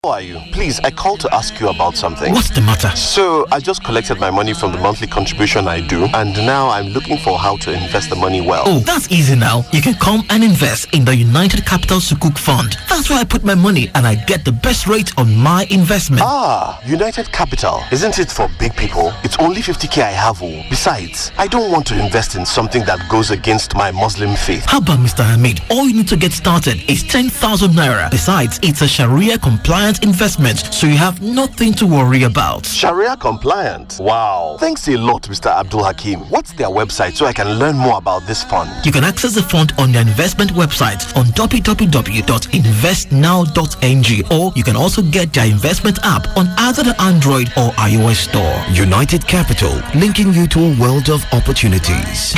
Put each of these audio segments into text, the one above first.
How are you? Please, I called to ask you about something. What's the matter? So, I just collected my money from the monthly contribution I do, and now I'm looking for how to invest the money well. Oh, that's easy now. You can come and invest in the United Capital Sukuk Fund. That's where I put my money and I get the best rate on my investment. Ah, United Capital. Isn't it for big people? It's only 50k I have. Besides, I don't want to invest in something that goes against my Muslim faith. How about Mr. Hamid? All you need to get started is 10,000 naira. Besides, it's a Sharia compliant investment, so you have nothing to worry about. Sharia compliant? Wow. Thanks a lot, Mr. Abdul Hakim. What's their website so I can learn more about this fund? You can access the fund on their investment website on www.investnow.ng, or you can also get their investment app on either the Android or iOS store. United Capital, linking you to a world of opportunities.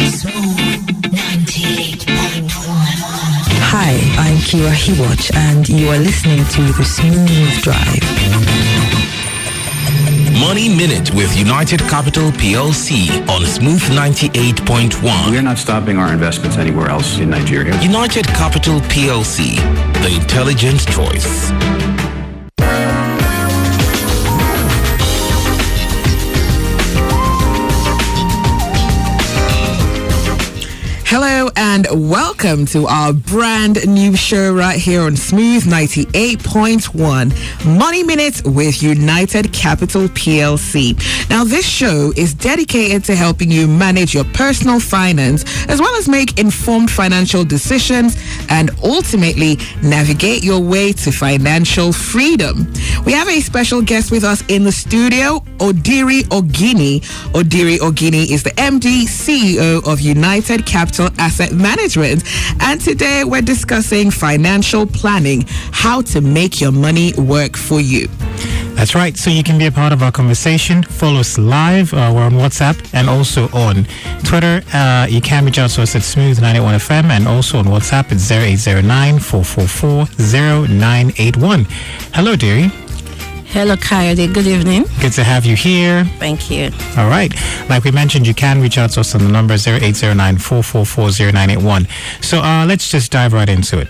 Hi, I'm Kira Hiwatch, and you are listening to The Smooth Drive. Money Minute with United Capital PLC on Smooth 98.1. We are not stopping our investments anywhere else in Nigeria. United Capital PLC, the intelligent choice. Hello and welcome to our brand new show right here on Smooth 98.1 Money Minute with United Capital PLC. Now, this show is dedicated to helping you manage your personal finance as well as make informed financial decisions and ultimately navigate your way to financial freedom. We have a special guest with us in the studio, Odiri Oginni. Odiri Oginni is the MD, CEO of United Capital Asset Management, and today we're discussing financial planning, how to make your money work for you. That's right. So you can be a part of our conversation. Follow us live. We're on WhatsApp and also on Twitter. You can reach out to us at Smooth91FM and also on WhatsApp at 0809-444-0981. Hello, dearie. Hello, Coyote. Good evening. Good to have you here. Thank you. All right. Like we mentioned, you can reach out to us on the number 0809-444-0981. So let's just dive right into it.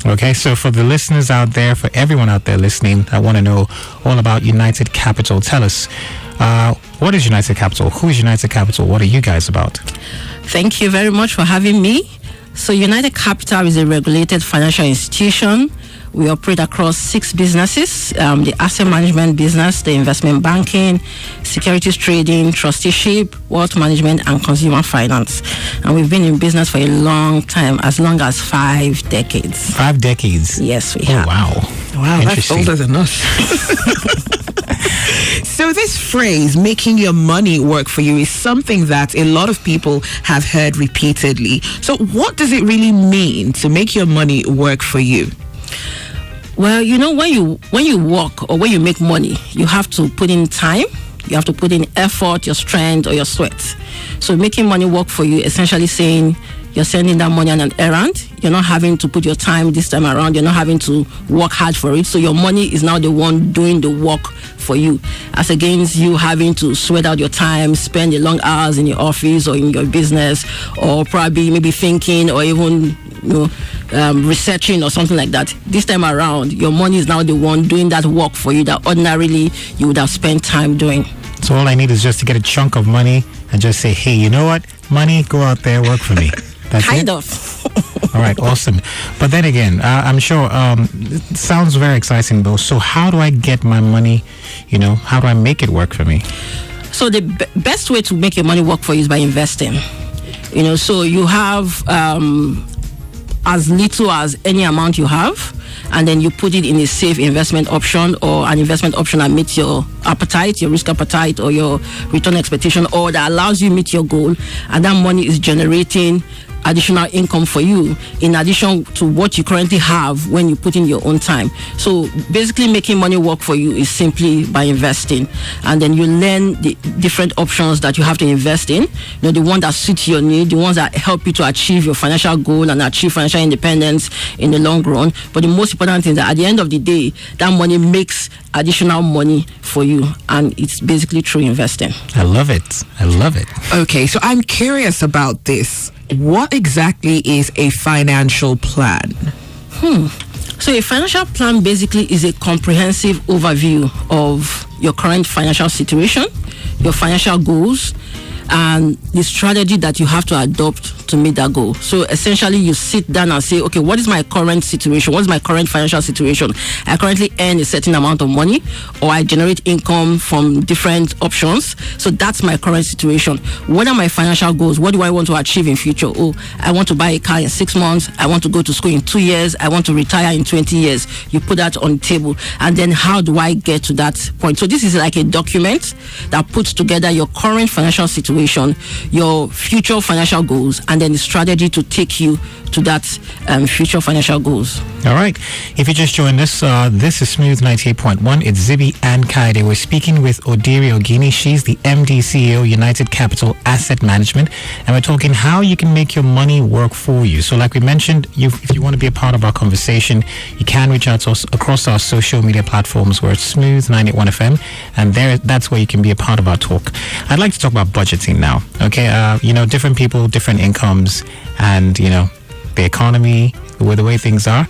Okay, so for the listeners out there, for everyone out there listening, I want to know all about United Capital. Tell us, what is United Capital? Who is United Capital? What are you guys about? Thank you very much for having me. So United Capital is a regulated financial institution. We operate across 6 businesses, the asset management business, the investment banking, securities trading, trusteeship, wealth management, and consumer finance. And we've been in business for a long time, as long as 5 decades. 5 decades? Yes, we have. Wow. Wow, that's older than us. So this phrase, making your money work for you, is something that a lot of people have heard repeatedly. So what does it really mean to make your money work for you? Well, you know, when you work or when you make money, you have to put in time, you have to put in effort, your strength or your sweat. So making money work for you, essentially saying you're sending that money on an errand. You're not having to put your time this time around. You're not having to work hard for it. So your money is now the one doing the work for you, as against you having to sweat out your time, spend the long hours in your office or in your business, or probably maybe thinking or even researching or something like that. This time around, your money is now the one doing that work for you that ordinarily you would have spent time doing. So all I need is just to get a chunk of money and just say, hey, you know what? Money, go out there, work for me. That's kind it? of. All right, awesome. But then again, I'm sure it sounds very exciting though. So how do I get my money? You know, how do I make it work for me? So the best way to make your money work for you is by investing. You know, so you have as little as any amount you have, and then you put it in a safe investment option or an investment option that meets your appetite, your risk appetite, or your return expectation, or that allows you to meet your goal, and that money is generating additional income for you in addition to what you currently have when you put in your own time. So basically making money work for you is simply by investing, and then you learn the different options that you have to invest in, you know, the one that suits your need, the ones that help you to achieve your financial goal and achieve financial independence in the long run. But the most important thing is that at the end of the day, that money makes additional money for you, and it's basically through investing. I love it. I love it. Okay, so I'm curious about this. What exactly is a financial plan? So a financial plan basically is a comprehensive overview of your current financial situation, your financial goals, and the strategy that you have to adopt to meet that goal. So essentially you sit down and say, okay, what is my current situation? What is my current financial situation? I currently earn a certain amount of money, or I generate income from different options. So that's my current situation. What are my financial goals? What do I want to achieve in future? Oh, I want to buy a car in 6 months. I want to go to school in 2 years. I want to retire in 20 years. You put that on the table. And then how do I get to that point? So this is like a document that puts together your current financial situation, your future financial goals, and then the strategy to take you to that future financial goals. All right. If you just joined us, this is Smooth 98.1. It's Zibi and Kaide. We're speaking with Odiri Oginni. She's the MD CEO, United Capital Asset Management. And we're talking how you can make your money work for you. So like we mentioned, if you want to be a part of our conversation, you can reach out to us across our social media platforms. We're at Smooth 91 FM. And that's where you can be a part of our talk. I'd like to talk about budgeting now. Okay. Different people, different incomes, and, the economy, the way things are.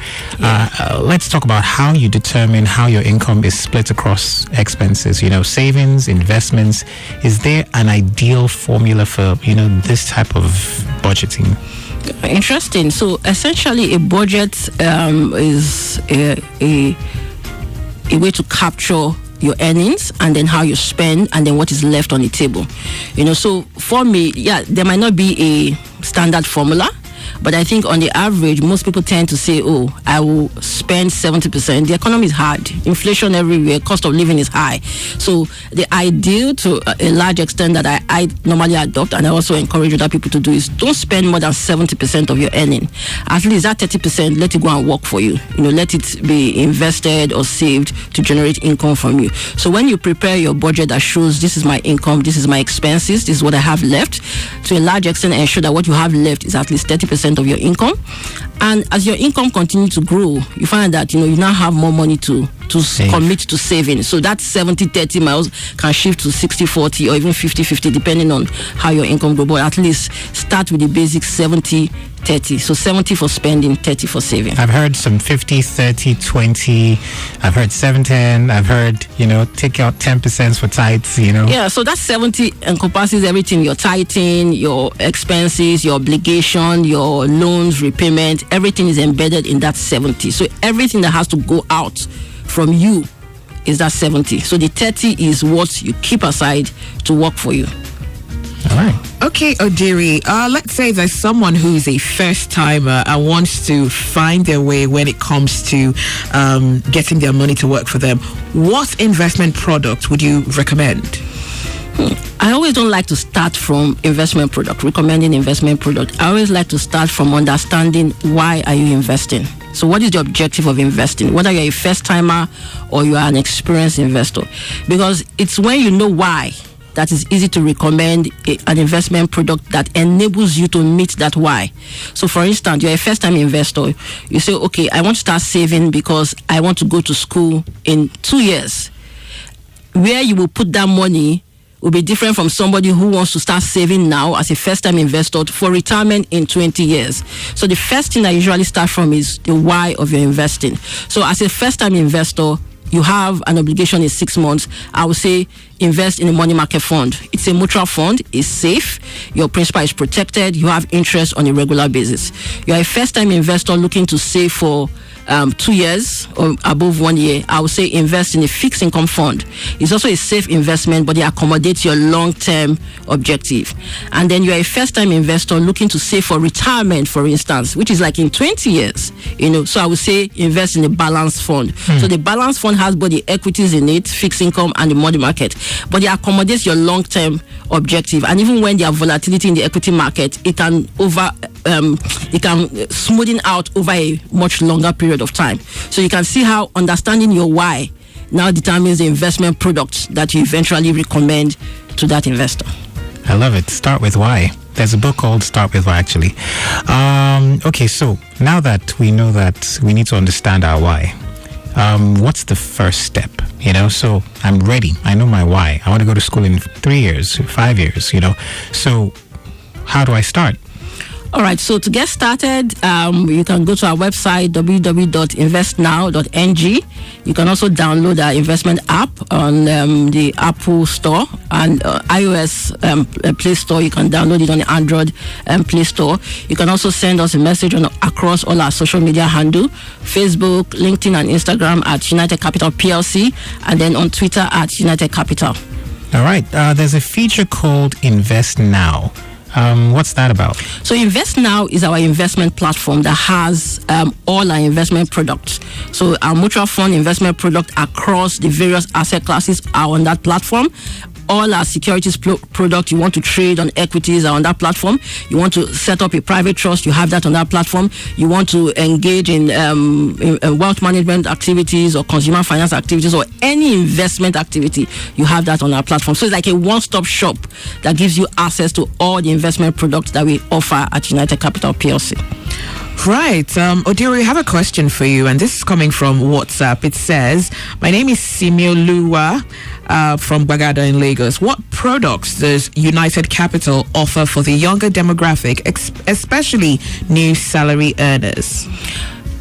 Let's talk about how you determine how your income is split across expenses, savings, investments. Is there an ideal formula for, this type of budgeting? Interesting. So essentially a budget is a way to capture your earnings and then how you spend and then what is left on the table. So for me, there might not be a standard formula, but I think on the average, most people tend to say, oh, I will spend 70%. The economy is hard. Inflation everywhere. Cost of living is high. So the ideal, to a large extent, that I normally adopt, and I also encourage other people to do, is don't spend more than 70% of your earning. At least that 30%, let it go and work for you. Let it be invested or saved to generate income from you. So when you prepare your budget that shows this is my income, this is my expenses, this is what I have left, to a large extent, ensure that what you have left is at least 30% of your income. And as your income continues to grow, you find that you now have more money to commit to saving. So that 70-30 miles can shift to 60-40 or even 50-50 depending on how your income grows. But at least start with the basic 70-30. So 70 for spending, 30 for saving. I've heard some 50, 30, 20. I've heard 7-10. I've heard, take out 10% for tithes, Yeah, so that 70 encompasses everything: your tithing, your expenses, your obligation, your loans, repayment. Everything is embedded in that 70. So everything that has to go out from you is that 70. So the 30 is what you keep aside to work for you. All right. Okay, Odiri, let's say there's someone who's a first-timer and wants to find their way when it comes to getting their money to work for them. What investment product would you recommend? I always don't like to start from investment product, recommending investment product. I always like to start from understanding why are you investing. So what is the objective of investing? Whether you're a first-timer or you are an experienced investor. Because it's when you know why that is easy to recommend an investment product that enables you to meet that why. So for instance, you're a first-time investor. You say, okay, I want to start saving because I want to go to school in 2 years. Where you will put that money will be different from somebody who wants to start saving now as a first-time investor for retirement in 20 years. So the first thing I usually start from is the why of your investing. So as a first-time investor, you have an obligation in 6 months. I would say invest in a money market fund. It's a mutual fund. It's safe. Your principal is protected. You have interest on a regular basis. You're a first-time investor looking to save for 2 years or above 1 year. I would say invest in a fixed income fund. It's also a safe investment, but it accommodates your long-term objective. And then you're a first-time investor looking to save for retirement, for instance, which is like in 20 years. So I would say invest in a balanced fund. So the balanced fund has both the equities in it, fixed income, and the money market, but it accommodates your long-term objective. And even when there are volatility in the equity market, it can smoothen out over a much longer period of time. So you can see how understanding your why now determines the investment products that you eventually recommend to that investor. I love it. Start with why. There's a book called Start With Why, actually. Okay, so now that we know that we need to understand our why, what's the first step? So I'm ready. I know my why. I want to go to school in 3 years, 5 years, So how do I start? All right, so to get started, you can go to our website, www.investnow.ng. You can also download our investment app on the Apple Store and iOS Play Store. You can download it on the Android Play Store. You can also send us a message across all our social media handle, Facebook, LinkedIn, and Instagram at United Capital PLC, and then on Twitter at United Capital. All right. There's a feature called Invest Now. What's that about? So Invest Now is our investment platform that has all our investment products. So our mutual fund investment product across the various asset classes are on that platform. All our securities product you want to trade on equities are on that platform. You want to set up a private trust, you have that on that platform. You want to engage in wealth management activities or consumer finance activities or any investment activity, you have that on our platform. So it's like a one-stop shop that gives you access to all the investment products that we offer at United Capital PLC. Right. Odiri, I have a question for you, and this is coming from WhatsApp. It says, my name is Simioluwa from Bagada in Lagos. What products does United Capital offer for the younger demographic, especially new salary earners?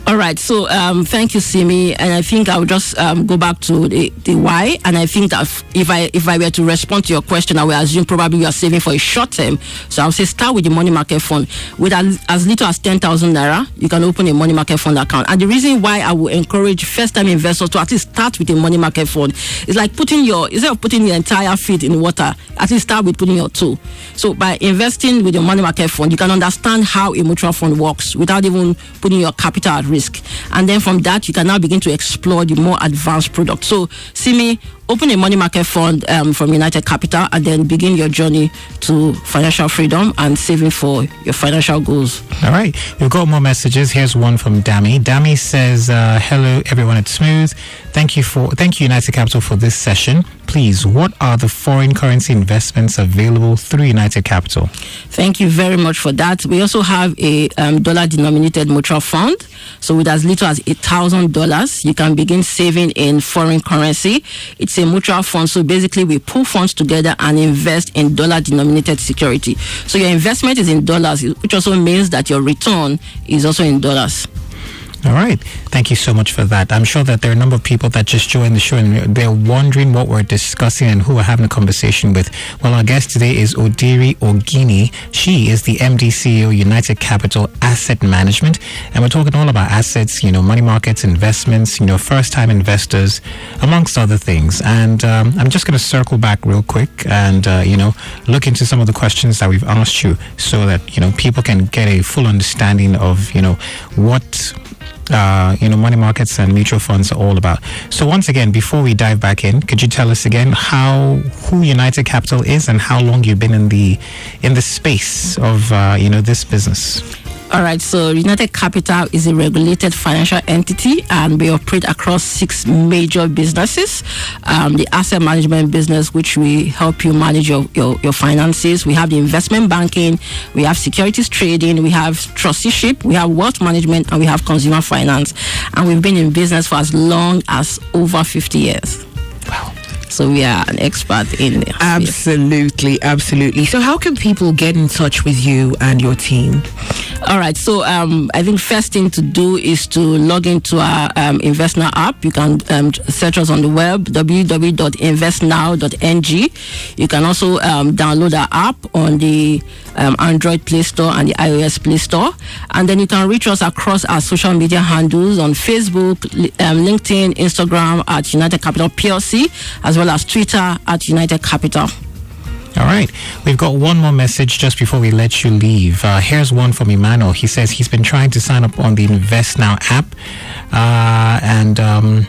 All right, so thank you, Simi, and I think I'll just go back to the why. And I think that if I were to respond to your question, I will assume probably you are saving for a short term. So I'll say start with the money market fund. With as little as 10,000 naira, you can open a money market fund account. And the reason why I will encourage first-time investors to at least start with a money market fund is like instead of putting your entire feet in water, at least start with putting your toe. So by investing with your money market fund, you can understand how a mutual fund works without even putting your capital at risk. And then from that, you can now begin to explore the more advanced products. So, Simi, open a money market fund from United Capital and then begin your journey to financial freedom and saving for your financial goals. All right. We've got more messages. Here's one from Dami. Dami says, hello, everyone at Smooth. Thank you, United Capital, for this session. Please, what are the foreign currency investments available through United Capital? Thank you very much for that. We also have a dollar-denominated mutual fund. So with as little as $1,000, you can begin saving in foreign currency. It's a mutual fund. So basically, we pull funds together and invest in dollar-denominated security. So your investment is in dollars, which also means that your return is also in dollars. All right. Thank you so much for that. I'm sure that there are a number of people that just joined the show and they're wondering what we're discussing and who we're having a conversation with. Well, our guest today is Odiri Oginni. She is the MD CEO, United Capital Asset Management. And we're talking all about assets, money markets, investments, first-time investors, amongst other things. And I'm just going to circle back real quick and, look into some of the questions that we've asked you so that, people can get a full understanding of, what money markets and mutual funds are all about. So once again, before we dive back in, could you tell us again who United Capital is and how long you've been in the space of this business? All right, so United Capital is a regulated financial entity and we operate across 6 major businesses. The asset management business, which we help you manage your finances. We have the investment banking, we have securities trading, we have trusteeship, we have wealth management, and we have consumer finance. And we've been in business for as long as over 50 years. Wow. So we are an expert in there. Absolutely. So how can people get in touch with you and your team? All right. So I think first thing to do is to log into our InvestNow app. You can search us on the web, www.investnow.ng. You can also download our app on the Android Play Store and the iOS Play Store. And then you can reach us across our social media handles on Facebook, LinkedIn, Instagram at United Capital PLC, as well as Twitter at United Capital. All right. We've got one more message just before we let you leave. Here's one from Emmanuel. He says he's been trying to sign up on the Invest Now app. And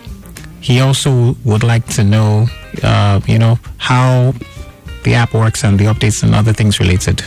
he also would like to know, how the app works and the updates and other things related.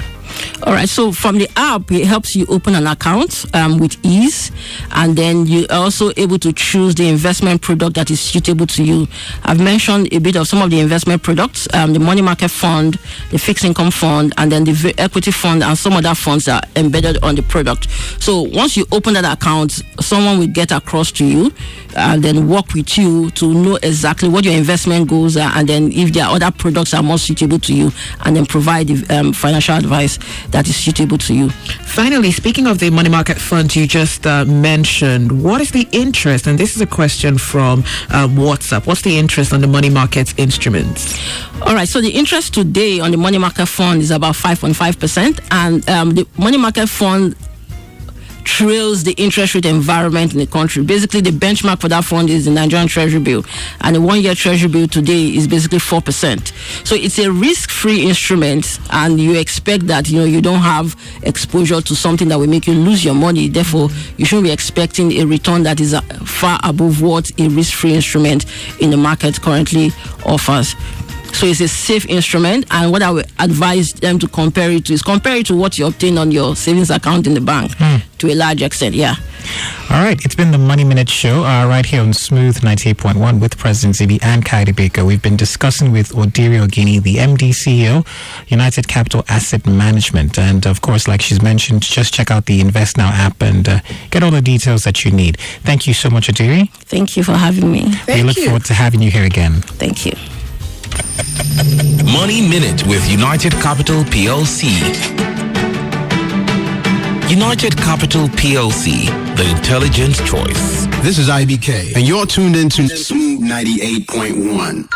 All right, so from the app, it helps you open an account with ease, and then you're also able to choose the investment product that is suitable to you. I've mentioned a bit of some of the investment products, the money market fund, the fixed income fund, and then the equity fund, and some other funds that are embedded on the product. So once you open that account, someone will get across to you and then work with you to know exactly what your investment goals are, and then if there are other products that are more suitable to you, and then provide the financial advice. that is suitable to you. Finally, speaking of the money market fund you just mentioned, what is the interest? And this is a question from WhatsApp. What's the interest on the money market instruments? All right, so the interest today on the money market fund is about 5.5%, and the money market fund trails the interest rate environment in the country. Basically, the benchmark for that fund is the Nigerian Treasury bill, and the 1 year Treasury bill today is basically 4%. So it's a risk-free instrument, and you expect that you don't have exposure to something that will make you lose your money. Therefore, you shouldn't be expecting a return that is far above what a risk-free instrument in the market currently offers. So it's a safe instrument, and what I would advise them to compare it to what you obtain on your savings account in the bank to a large extent. Yeah. All right, it's been the Money Minute Show right here on Smooth 98.1 with President Zibi and Kaidi Baker. We've been discussing with Odiri Oginni, the MD CEO, United Capital Asset Management. And of course, like she's mentioned, just check out the Invest Now app and get all the details that you need. Thank you so much, Odiri. Thank you for having me. We look forward to having you here again. Thank you. Money Minute with United Capital PLC. United Capital PLC, the intelligent choice. This is IBK, and you're tuned into Smooth 98.1.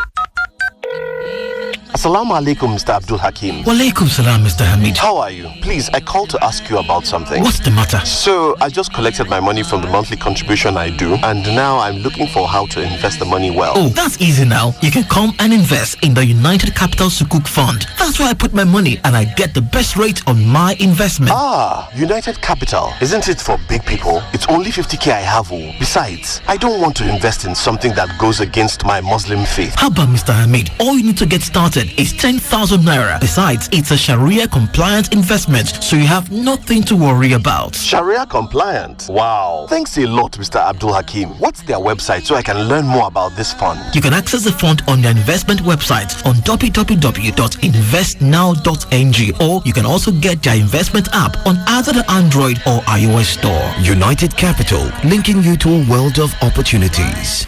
Assalamu alaikum, Mr. Abdul Hakim. Walaikum salam, Mr. Hamid. How are you? Please, I called to ask you about something. What's the matter? So, I just collected my money from the monthly contribution I do, and now I'm looking for how to invest the money well. Oh, that's easy now. You can come and invest in the United Capital Sukuk Fund. That's where I put my money, and I get the best rate on my investment. Ah, United Capital. Isn't it for big people? It's only 50k I have. Besides, I don't want to invest in something that goes against my Muslim faith. How about Mr. Hamid? All you need to get started is 10,000 naira. Besides, it's a Sharia compliant investment, so you have nothing to worry about. Sharia compliant? Wow. Thanks a lot, Mr. Abdul Hakim. What's their website so I can learn more about this fund? You can access the fund on their investment website on www.investnow.ng, or you can also get their investment app on either the Android or iOS store. United Capital, linking you to a world of opportunities.